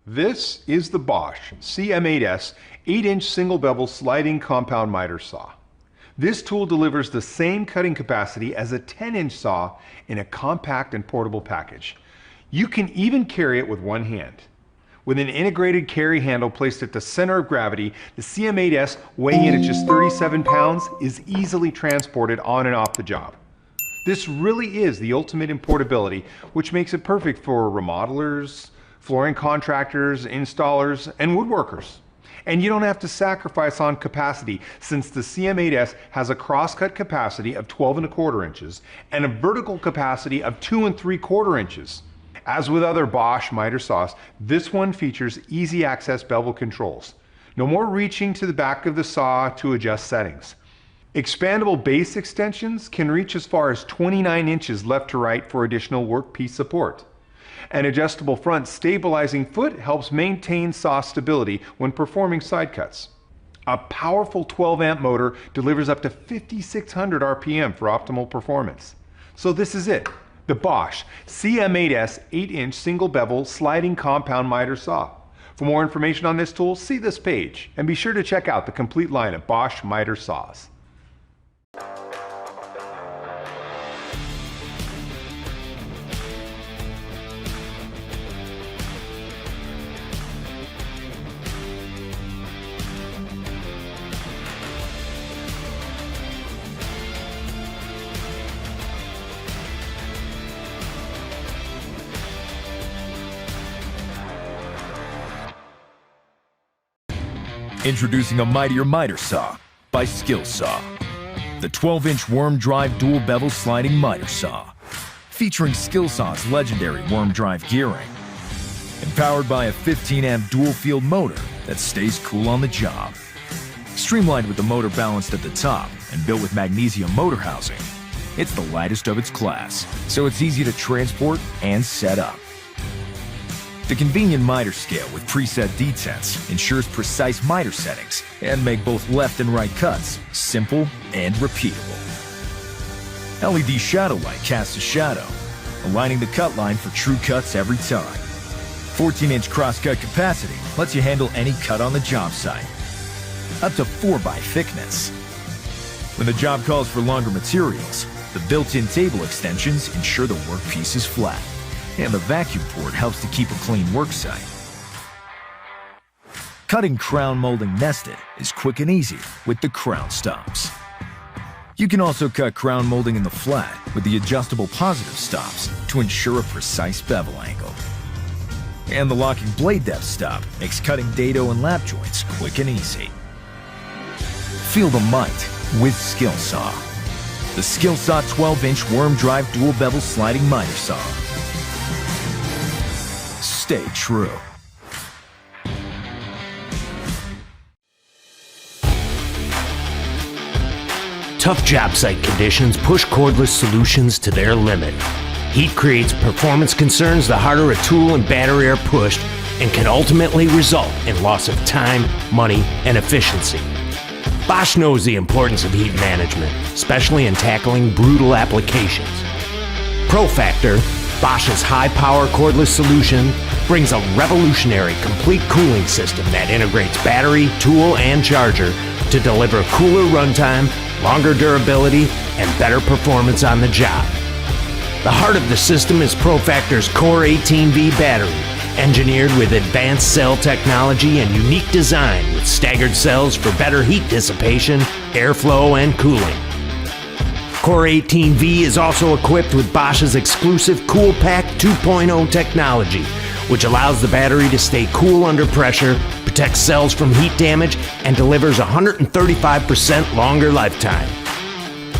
This is the Bosch CM8S 8-inch single bevel sliding compound miter saw. This tool delivers the same cutting capacity as a 10-inch saw in a compact and portable package. You can even carry it with one hand. With an integrated carry handle placed at the center of gravity, the CM8S, weighing in at just 37 pounds, is easily transported on and off the job. This really is the ultimate in portability, which makes it perfect for remodelers, flooring contractors, installers, and woodworkers. And you don't have to sacrifice on capacity, since the CM8S has a crosscut capacity of 12¼ inches and a vertical capacity of 2 3/4 inches. As with other Bosch Miter Saws, this one features easy access bevel controls. No more reaching to the back of the saw to adjust settings. Expandable base extensions can reach as far as 29 inches left to right for additional workpiece support. An adjustable front stabilizing foot helps maintain saw stability when performing side cuts. A powerful 12-amp motor delivers up to 5,600 RPM for optimal performance. So this is it, the Bosch CM8S 8-inch single bevel sliding compound miter saw. For more information on this tool, see this page, and be sure to check out the complete line of Bosch Miter Saws. Introducing a mightier miter saw by SKILSAW. The 12-inch worm drive dual bevel sliding miter saw, featuring SKILSAW's legendary worm drive gearing, and powered by a 15-amp dual field motor that stays cool on the job. Streamlined with the motor balanced at the top and built with magnesium motor housing, it's the lightest of its class, so it's easy to transport and set up. The convenient miter scale with preset detents ensures precise miter settings and make both left and right cuts simple and repeatable. LED shadow light casts a shadow, aligning the cut line for true cuts every time. 14-inch crosscut capacity lets you handle any cut on the job site, up to 4x thickness. When the job calls for longer materials, the built-in table extensions ensure the workpiece is flat, and the vacuum port helps to keep a clean work site. Cutting crown molding nested is quick and easy with the crown stops. You can also cut crown molding in the flat with the adjustable positive stops to ensure a precise bevel angle. And the locking blade depth stop makes cutting dado and lap joints quick and easy. Feel the might with SKILSAW. The SKILSAW 12-inch worm drive dual bevel sliding miter saw. Stay true. Tough job site conditions push cordless solutions to their limit. Heat creates performance concerns the harder a tool and battery are pushed, and can ultimately result in loss of time, money, and efficiency. Bosch knows the importance of heat management, especially in tackling brutal applications. PROFACTOR, Bosch's high-power cordless solution, brings a revolutionary complete cooling system that integrates battery, tool, and charger to deliver cooler runtime, longer durability, and better performance on the job. The heart of the system is PROFACTOR's Core 18V battery, engineered with advanced cell technology and unique design with staggered cells for better heat dissipation, airflow, and cooling. Core 18V is also equipped with Bosch's exclusive CoolPack 2.0 technology, which allows the battery to stay cool under pressure, protects cells from heat damage, and delivers 135% longer lifetime.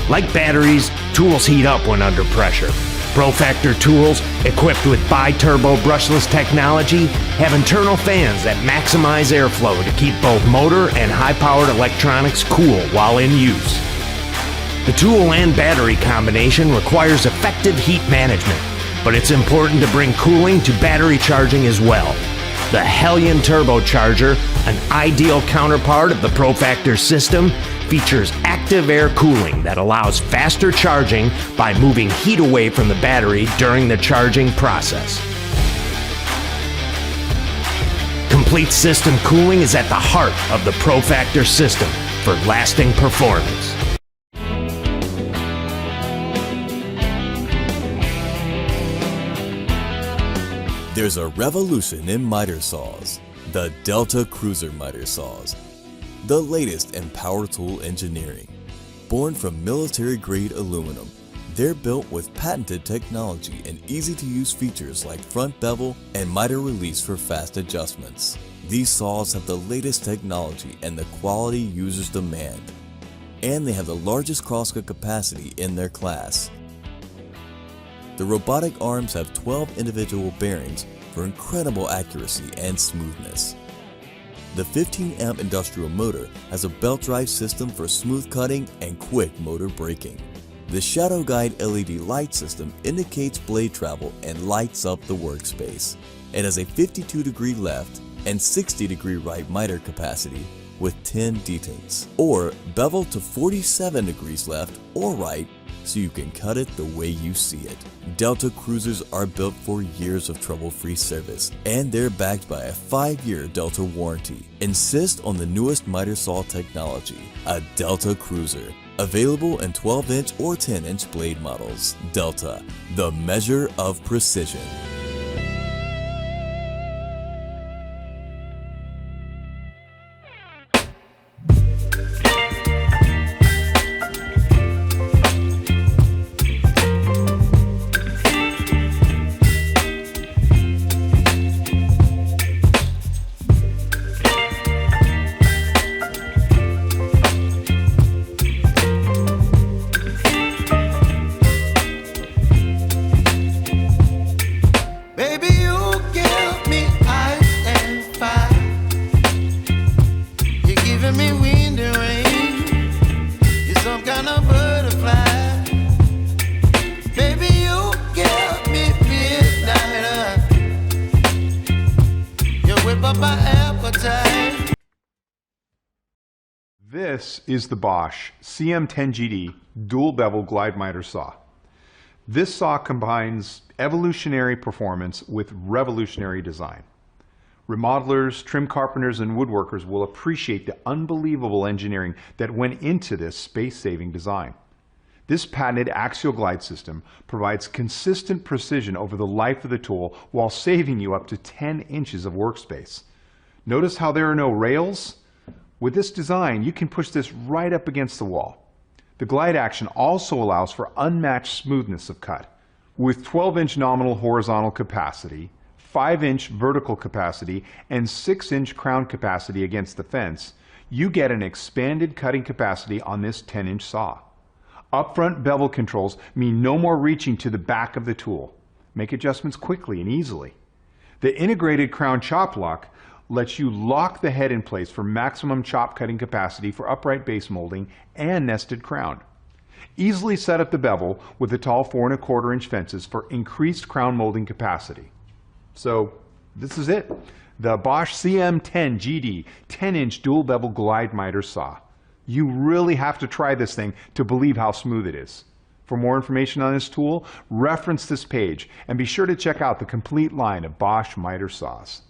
Like batteries, tools heat up when under pressure. PROFACTOR tools, equipped with BiTurbo brushless technology, have internal fans that maximize airflow to keep both motor and high-powered electronics cool while in use. The tool and battery combination requires effective heat management, but it's important to bring cooling to battery charging as well. The Hellion turbocharger, an ideal counterpart of the PROFACTOR system, features active air cooling that allows faster charging by moving heat away from the battery during the charging process. Complete system cooling is at the heart of the PROFACTOR system for lasting performance. There's a revolution in miter saws, the Delta Cruiser miter saws, the latest in power tool engineering. Born from military-grade aluminum, they're built with patented technology and easy-to-use features like front bevel and miter release for fast adjustments. These saws have the latest technology and the quality users demand, and they have the largest crosscut capacity in their class. The robotic arms have 12 individual bearings for incredible accuracy and smoothness. The 15-amp industrial motor has a belt drive system for smooth cutting and quick motor braking. The Shadow Guide LED light system indicates blade travel and lights up the workspace. It has a 52-degree left and 60-degree right miter capacity with 10 detents, or bevel to 47 degrees left or right so you can cut it the way you see it. Delta Cruisers are built for years of trouble-free service, and they're backed by a 5-year Delta warranty. Insist on the newest miter saw technology, a Delta Cruiser. Available in 12-inch or 10-inch blade models. Delta, the measure of precision. This is the Bosch CM10GD Dual-Bevel Glide Miter Saw. This saw combines evolutionary performance with revolutionary design. Remodelers, trim carpenters, and woodworkers will appreciate the unbelievable engineering that went into this space-saving design. This patented axial glide system provides consistent precision over the life of the tool while saving you up to 10 inches of workspace. Notice how there are no rails? With this design, you can push this right up against the wall. The glide action also allows for unmatched smoothness of cut. With 12-inch nominal horizontal capacity, 5-inch vertical capacity, and 6-inch crown capacity against the fence, you get an expanded cutting capacity on this 10-inch saw. Upfront bevel controls mean no more reaching to the back of the tool. Make adjustments quickly and easily. The integrated crown chop lock lets you lock the head in place for maximum chop cutting capacity for upright base molding and nested crown. Easily set up the bevel with the tall 4 1/4 inch fences for increased crown molding capacity. So this is it, the Bosch CM10GD 10-inch dual bevel glide miter saw. You really have to try this thing to believe how smooth it is. For more information on this tool, reference this page and be sure to check out the complete line of Bosch miter saws.